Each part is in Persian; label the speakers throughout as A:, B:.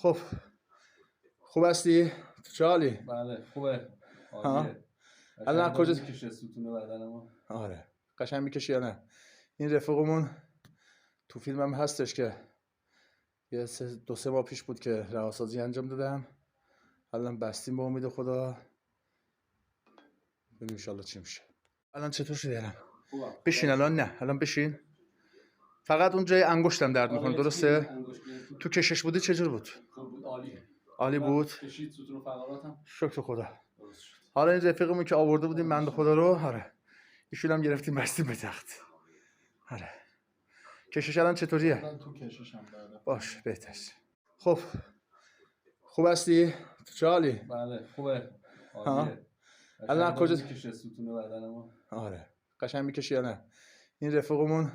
A: خب خوب هستی؟ چه حالی؟
B: بله خوبه.
A: ها؟
B: عالیه.
A: الان کجا
B: میکشه ستون بدنمو.
A: آره قشنگ میکشی یا نه؟ این رفیقمون تو فیلمم هستش که یه 2-3 ماه پیش بود که رهاسازی انجام دادم. الان بستیم به امید خدا. ببینیم ان شاءالله چی میشه. الان چطور شدی الان؟
B: خوبم.
A: بشین الان. نه الان بشین. فقط اون جای انگشتم درد میکنه درسته؟ تو کشش بودی چجور بود؟
B: خوب بود. عالی.
A: عالی بود.
B: کشید ستون فقراتم.
A: شکر خدا.
B: درست شد.
A: حالا این رفیقمون که آورده بودیم بنده خدا رو، آره ایشون هم گرفتیم بستیم به تخت. آره کشش الان چطوریه؟
C: من تو کششم داره.
A: باش بهتر. خب خوب هستی؟ چه حالی؟
B: بله خوبه.
A: ها؟
B: عالیه.
A: الان کجا
B: میکشه ستون بدنمو.
A: آره قشنگ میکشی یا نه؟ این رفیقمون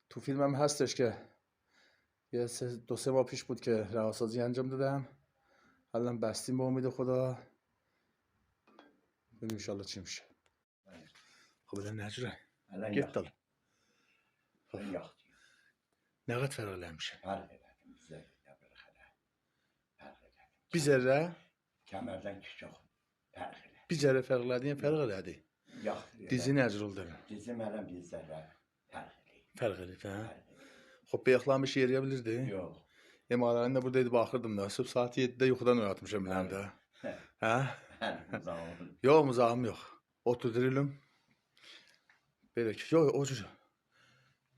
A: تو فیلمم هستش که یه 2-3 ماه پیش بود که رهاسازی انجام دادم. الان بستیم به امید خدا. ببینیم ان شاءالله چی میشه. خب الان نجره.
D: الان
A: گت دال.
D: ياخذ
A: نقد فرقله میشه.
D: فرق
A: بیزره؟
D: kemerden çok fark eder.
A: بیزره فرقلدی فرقلدی.
D: Yox.
A: Dizi necr oldu?
D: Dizi mənə bizlərə fark edir.
A: Fark edir ha. Xop bıyıqlamış yeriyə bilirdi.
D: Yox.
A: Emaların da buradaydı baxırdım da. Sübh saat 7-də yuxudan oyatmışam biləm də. Hə?
D: Zaman.
A: Yox, muzahım yox. Oturdururum. Belə ki, yox, o cür.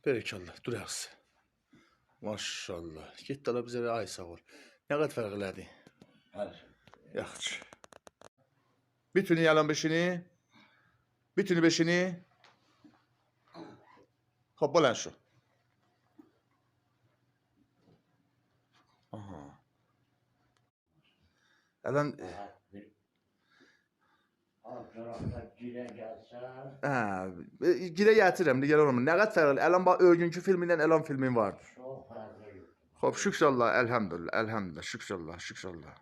A: Belə ki Allah, dur yaxşı. Maşallah. Get dala bizə ay sağ ol. Nə qədər fərq elədi?
D: Fark.
A: Yaxşı. میتونی الان بشینی؟ میتونی بشینی؟ خب بلند شو. آها. الان گیره gətirirəm, nigar olma. Nə qədər fərqli. Elan bax örgünkü filmindən elan filmin vardır.
D: Çox fərqli.
A: Xoş şükür Allah, elhamdülillah, elhamdülillah, şükür Allah, şükür Allah.